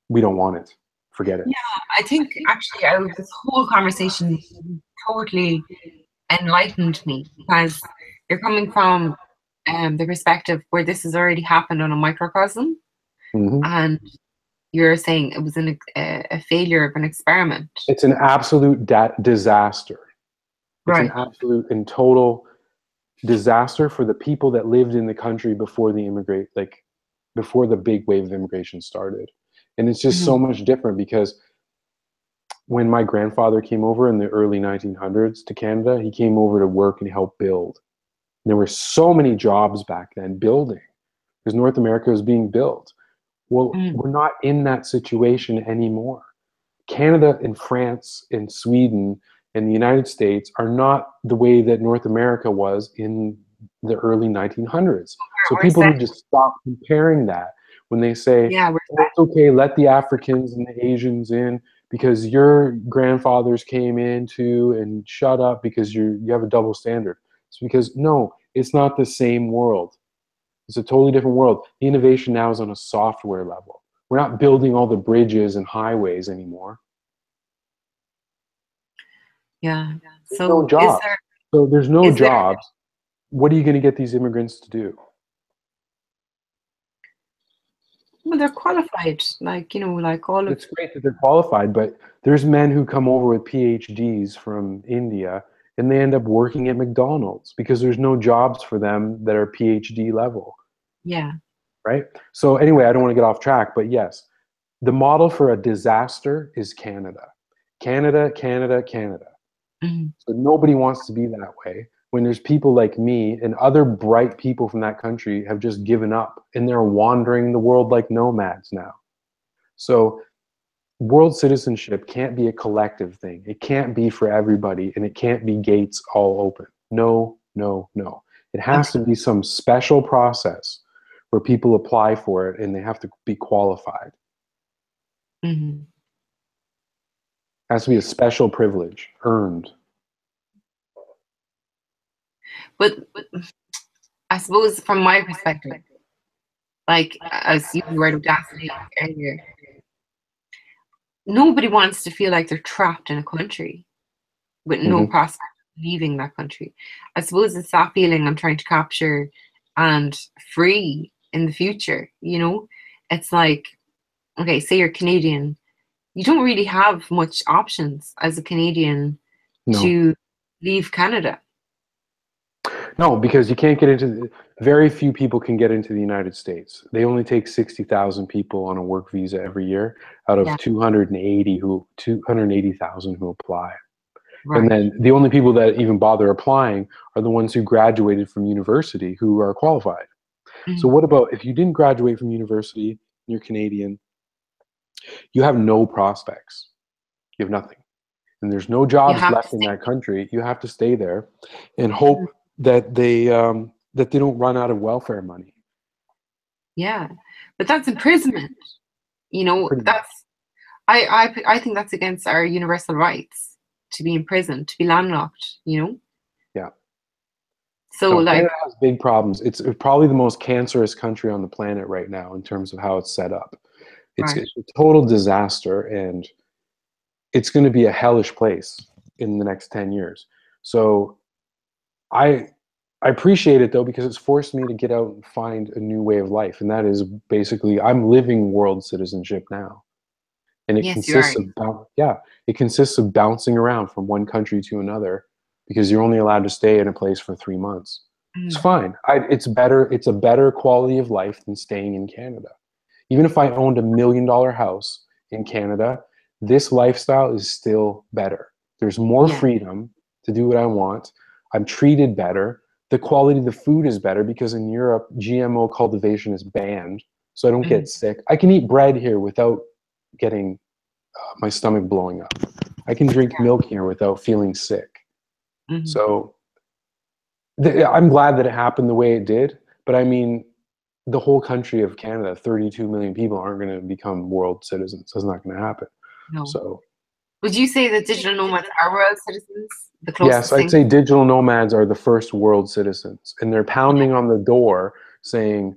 we don't want it. Forget it. Yeah, I think actually out of this whole conversation totally enlightened me because you're coming from the perspective where this has already happened on a microcosm, Hmm. and you're saying it was a failure of an experiment. It's an absolute disaster. It's an Right. absolute and total disaster for the people that lived in the country before the immigrate, like before the big wave of immigration started. And it's just Hmm. so much different because when my grandfather came over in the early 1900s to Canada, he came over to work and help build. And there were so many jobs back then building because North America was being built. Well, Hmm. we're not in that situation anymore. Canada and France and Sweden and the United States are not the way that North America was in the early 1900s. So We're people set. need to stop comparing that when they say, Yeah, we're oh, it's okay, let the Africans and the Asians in because your grandfathers came in too, and shut up because you have a double standard. It's because, no, it's not the same world. It's a totally different world. The innovation now is on a software level. We're not building all the bridges and highways anymore. yeah. There's no So jobs. So there's no is there jobs. What are you going to get these immigrants to do? well, they're qualified, like, like all of It's great that they're qualified, but there's men who come over with PhDs from India and they end up working at McDonald's because there's no jobs for them that are PhD level, yeah. right? So anyway, I don't want to get off track, but yes, the model for a disaster is Canada. Canada, Canada, Canada. Mhm. So nobody wants to be that way when there's people like me and other bright people from that country have just given up and they're wandering the world like nomads now. So world citizenship can't be a collective thing. It can't be for everybody and it can't be gates all open. No, no, no. It has Okay. to be some special process where people apply for it and they have to be qualified. Hmm. It has to be a special privilege earned. But I suppose from my perspective, like as you were audacity earlier, nobody wants to feel like they're trapped in a country with no Hmm. prospect of leaving that country. I suppose it's that feeling I'm trying to capture and free in the future, It's like, okay, say you're Canadian, you don't really have much options as a Canadian No. to leave Canada. No, because you can't get into, very few people can get into the United States. They only take 60,000 people on a work visa every year out of Yeah, 280,000 who apply. And right. then the only people that even bother applying are the ones who graduated from university who are qualified. So Mhm. what about if you didn't graduate from university and you're Canadian, you have no prospects. You have nothing. And there's no You jobs have to left in stay. that country. You have to stay there and hope that they don't run out of welfare money. Yeah, but that's imprisonment. Pretty much. That's I think that's against our universal rights to be imprisoned, to be landlocked. Yeah. So No, like, Canada has big problems. It's probably the most cancerous country on the planet right now in terms of how it's set up. right. It's a total disaster, and it's going to be a hellish place in the next 10 years. So I I appreciate it though because it's forced me to get out and find a new way of life, and that is basically I'm living world citizenship now, and Yes, you are. it consists of bouncing around from one country to another because you're only allowed to stay in a place for 3 months. It's Mm. fine. It's better. It's a better quality of life than staying in Canada. Even if I owned $1 million house in Canada, this lifestyle is still better. There's more Yeah. freedom to do what I want. I'm treated better. The quality of the food is better because in Europe, GMO cultivation is banned, so I don't Mm-hmm. get sick. I can eat bread here without getting my stomach blowing up. I can drink milk here without feeling sick. Mm-hmm. So I'm glad that it happened the way it did, but I mean, the whole country of Canada, 32 million people, aren't going to become world citizens. That's not going to happen. No. So, Would you say that digital nomads are world citizens? The yes, closest I'd thing? say digital nomads are the first world citizens, and they're Yeah. pounding on the door saying,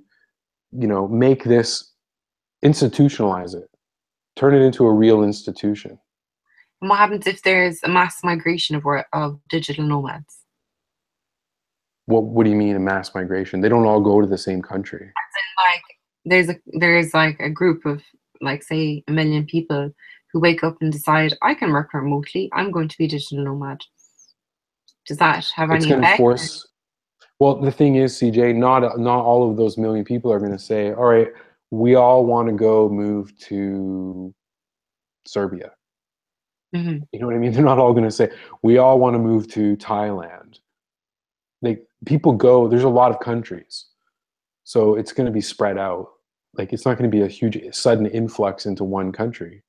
make this, institutionalize it, turn it into a real institution. And what happens if there's a mass migration of digital nomads? What do you mean a mass migration? They don't all go to the same country. Like there's like a group of like say 1 million people who wake up and decide I can work remotely. I'm going to be a digital nomad. Does that have It's any going to effect? force. Well, the thing is, CJ, not all of those million people are going to say, "All right, we all want to go move to Serbia." Mm-hmm. You know what I mean? They're not all going to say, "We all want to move to Thailand." Like people go. There's a lot of countries, so it's going to be spread out. Like it's not going to be a huge sudden influx into one country.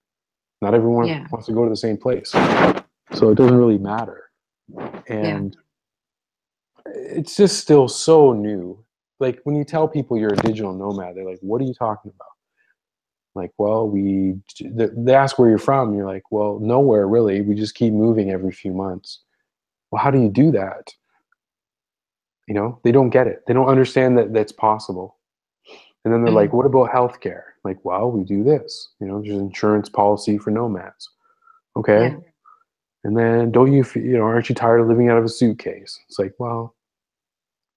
Not everyone Yeah. wants to go to the same place, so it doesn't really matter. Yeah. And it's just still so new. Like when you tell people you're a digital nomad, they're like, "What are you talking about?" Like, well, they ask where you're from. And you're like, well, nowhere really. We just keep moving every few months. Well, how do you do that? They don't get it. They don't understand that that's possible. And then they're Mm-hmm. like, what about healthcare? Like, well, we do this. There's an insurance policy for nomads. Okay. Yeah. And then don't you, aren't you tired of living out of a suitcase? It's like, well,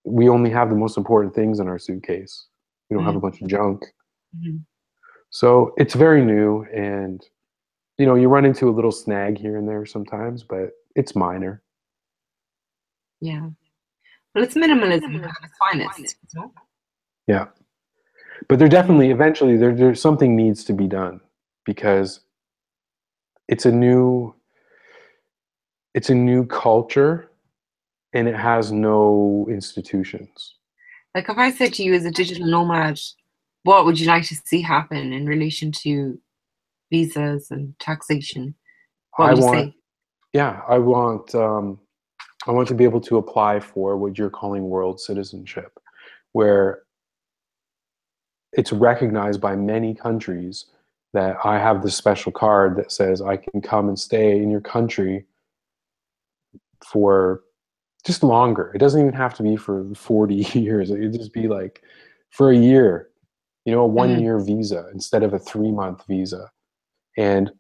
we only have the most important things in our suitcase. We don't have a Mm-hmm. bunch of junk. Mm-hmm. So it's very new, and you run into a little snag here and there sometimes, but it's minor. Yeah. Well, it's minimalism at its finest. Yeah. But there Mm-hmm. definitely eventually there's something needs to be done because it's a new it's a new culture and it has no institutions. Like if I said to you as a digital nomad, what would you like to see happen in relation to visas and taxation? What I would you want say? yeah, I want to be able to apply for what you're calling world citizenship, where it's recognized by many countries that I have this special card that says I can come and stay in your country for just longer. It doesn't even have to be for 40 years. It could just be like for a year, a one Mm-hmm. year visa instead of a 3-month visa. And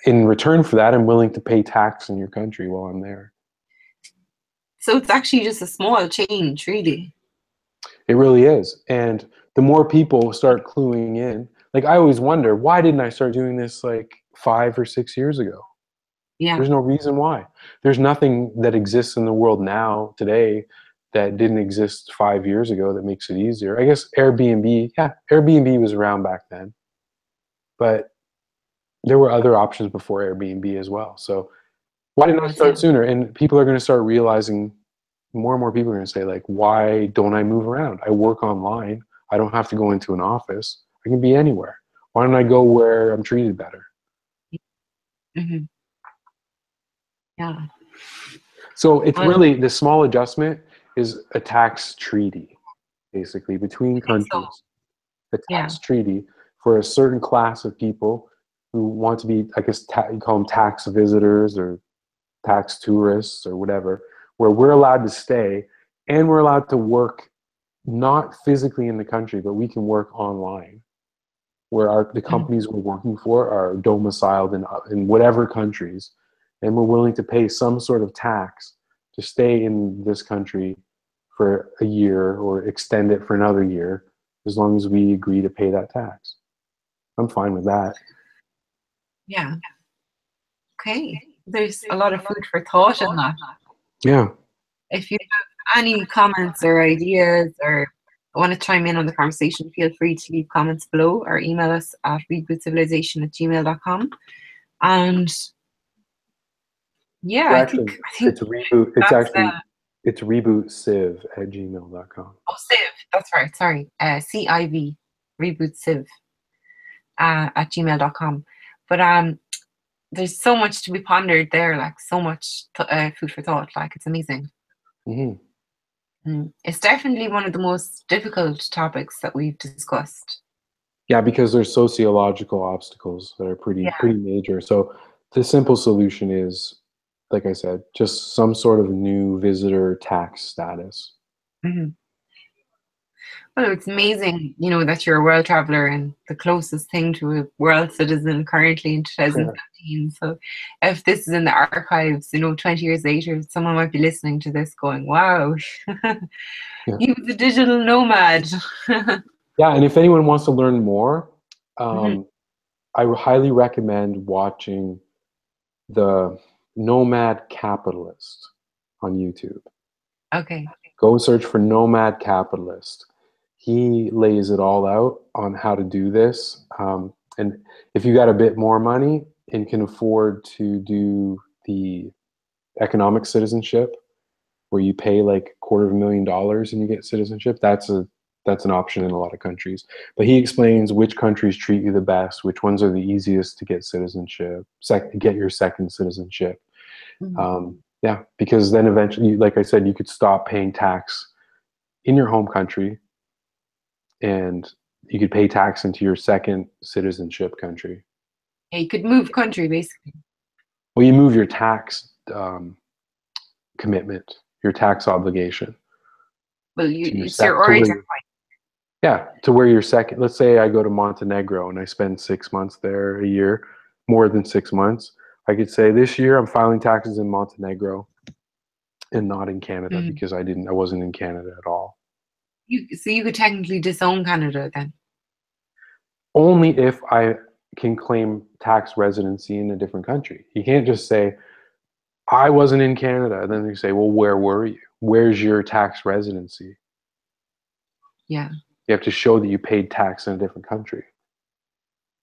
in return for that, I'm willing to pay tax in your country while I'm there. So it's actually just a small change, really. It really is. And the more people start cluing in, like I always wonder, why didn't I start doing this like 5 or 6 years ago? Yeah. There's no reason why. There's nothing that exists in the world now today that didn't exist 5 years ago that makes it easier. I guess Airbnb, yeah, Airbnb was around back then, but there were other options before Airbnb as well. So why There didn't I was, start yeah. sooner? And people are going to start realizing, more and more people are going to say, like, why don't I move around? I work online. I don't have to go into an office. I can be anywhere. Why don't I go where I'm treated better? Mm-hmm. Yeah. So it's Well, really, the small adjustment is a tax treaty, basically, between I think so. countries. A Yeah. tax treaty for a certain class of people who want to be, I guess, you call them tax visitors or tax tourists or whatever, where we're allowed to stay and we're allowed to work not physically in the country, but we can work online, where the Mm-hmm. companies we're working for are domiciled in whatever countries, and we're willing to pay some sort of tax to stay in this country for a year or extend it for another year, as long as we agree to pay that tax. I'm fine with that. Yeah. Okay. There's a lot of food for thought in that. Yeah. If you have any comments or ideas or want to chime in on the conversation, feel free to leave comments below or email us at rebootcivilization@gmail.com. And yeah, We're I actually, think it's a reboot. It's that's actually It's rebootciv@gmail.com. Oh, Civ. That's right. Sorry. CIV. Reboot Civ at gmail.com. But there's so much to be pondered there, like so much food for thought. Like it's amazing. Hmm. It's definitely one of the most difficult topics that we've discussed. Yeah, because there's sociological obstacles that are Yeah. pretty major. So the simple solution is, like I said, just some sort of new visitor tax status. Mhm. Well, it's amazing, that you're a world traveler and the closest thing to a world citizen currently in 2015. So if this is in the archives, 20 years later, someone might be listening to this going, wow, Yeah. he was a digital nomad. Yeah, and if anyone wants to learn more, Mhm. I highly recommend watching the Nomad Capitalist on YouTube. Okay. Go search for Nomad Capitalist. He lays it all out on how to do this. And if you got a bit more money and can afford to do the economic citizenship, where you pay like $250,000 and you get citizenship, that's an option in a lot of countries. But he explains which countries treat you the best, which ones are the easiest to get citizenship, get your second citizenship. Mhm. Yeah, because then eventually, like I said, you could stop paying tax in your home country, and you could pay tax into your second citizenship country. Yeah, you could move country basically. Well, you move your tax commitment, your tax obligation Well, to your it's your sec to where origin you yeah, to where your second. Let's say I go to Montenegro and I spend 6 months there a year, more than 6 months. I could say this year I'm filing taxes in Montenegro and not in Canada point. because I wasn't in Canada at all. So you could technically disown Canada then. Only if I can claim tax residency in a different country. You can't just say I wasn't in Canada. And then you say, well, where were you? Where's your tax residency? Yeah. You have to show that you paid tax in a different country.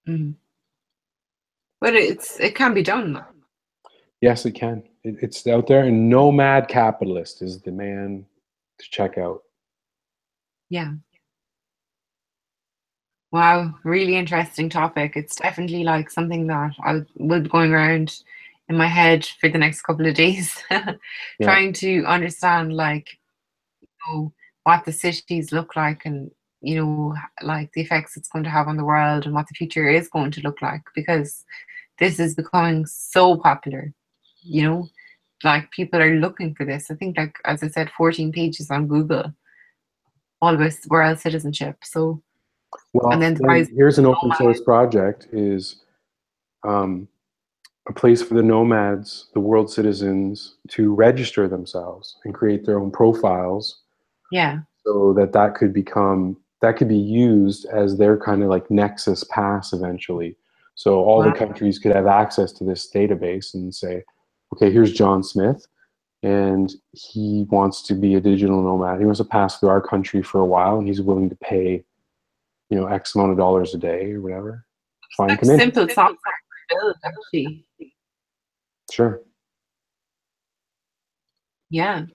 Mm. But it can be done though. Yes, it can. It's out there, and Nomad Capitalist is the man to check out. Yeah. Wow, really interesting topic. It's definitely like something that I will be going around in my head for the next couple of days, Yeah. trying to understand like what the cities look like and like the effects it's going to have on the world and what the future is going to look like because this is becoming so popular, you know, like people are looking for this. I think like as I said, 14 pages on Google, all about world citizenship. So and Well, then the rise then of here's an open nomad. source project is um, a place for the nomads, the world citizens, to register themselves and create their own profiles Yeah. so that could be used as their kind of like nexus pass eventually. So all the Wow. countries could have access to this database and say, okay, here's John Smith, and he wants to be a digital nomad. He wants to pass through our country for a while, and he's willing to pay, X amount of dollars a day or whatever. Fine, Such come in. simple software to build, actually. Sure. Yeah.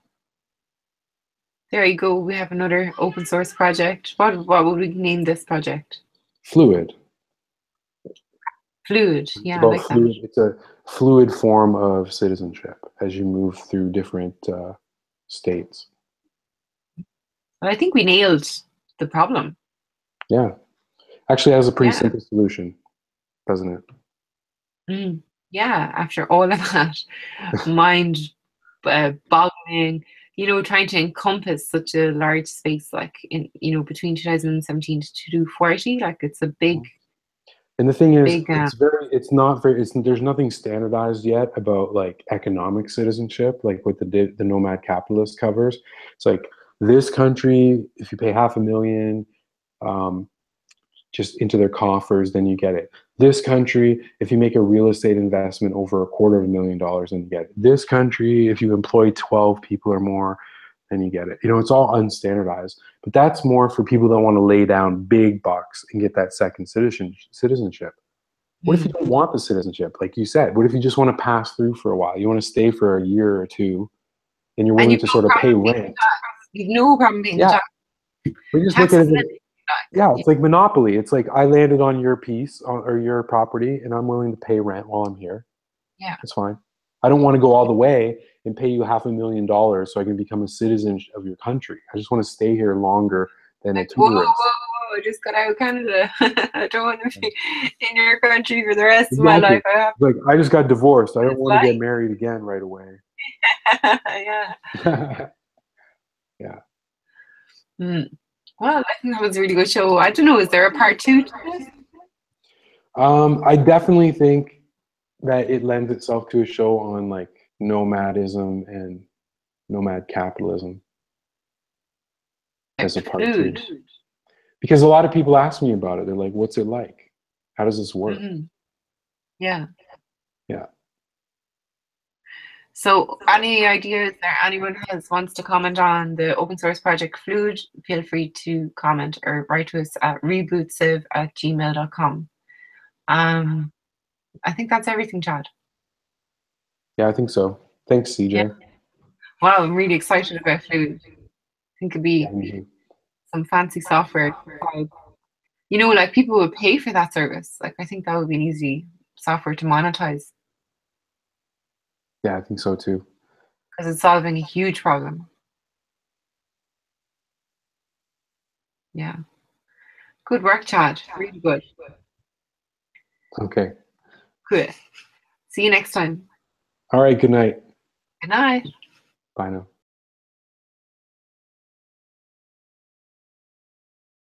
There you go. We have another open source project. What would we name this project? Fluid. Fluid. It's Yeah, I about like that. fluid. It's a fluid form of citizenship as you move through different states. But I think we nailed the problem. Yeah. Actually, it has a pretty Yeah. simple solution, doesn't it? Mm. Yeah. After all of that, mind boggling, trying to encompass such a large space, like between 2017 to 2040, like it's a And the thing is, big, it's not very, there's nothing standardized yet about like economic citizenship, like what the nomad capitalist covers. It's like this country, if you pay 500,000, um, just into their coffers, then you get it. This country, if you make a real estate investment over $250,000, then you get it. This country, if you employ 12 people or more, then you get it. It's all unstandardized. But that's more for people that want to lay down big bucks and get that second citizenship. What if you mm, don't want the citizenship? Like you said, what if you just want to pass through for a while? You want to stay for a year or two, and you're And willing you've to no sort of pay problem paying the rent. tax. You've no problem paying the Yeah, tax. we just look Tax at is it as, living. yeah, Yeah. it's like monopoly. It's like I landed on your piece or your property, and I'm willing to pay rent while I'm here. Yeah. That's fine. I don't want to go all the way and pay you $500,000 so I can become a citizen of your country. I just want to stay here longer than a Like, whoa, whoa, tourist. whoa, I just got out of Canada. I don't want to be in your country for the rest of my Exactly. life. I have Like I just got divorced. I don't this want to life. get married again right away. Yeah. Yeah. Hmm. Well, I think that was a really good show. I don't know, is there a part two to this? I definitely think that it lends itself to a show on like nomadism and nomad capitalism Like as a part two. food. Because a lot of people ask me about it. They're like, what's it like? How does this work? Hmm. Yeah. Yeah. So, any ideas or anyone else wants to comment on the open source project Fluid, feel free to comment or write to us at rebootsiv@gmail.com. Um, I think that's everything, Chad. Yeah, I think so. Thanks, Yeah. CJ. Wow, I'm really excited about Fluid. I think it'd Yeah, be me too. some fancy software. You know, like people would pay for that service. Like, I think that would be an easy software to monetize Yeah, I think so too. because it's solving a huge problem. Yeah. Good work, Chad. Really good. Okay. Good. See you next time. All right. Good night. Good night. Bye now.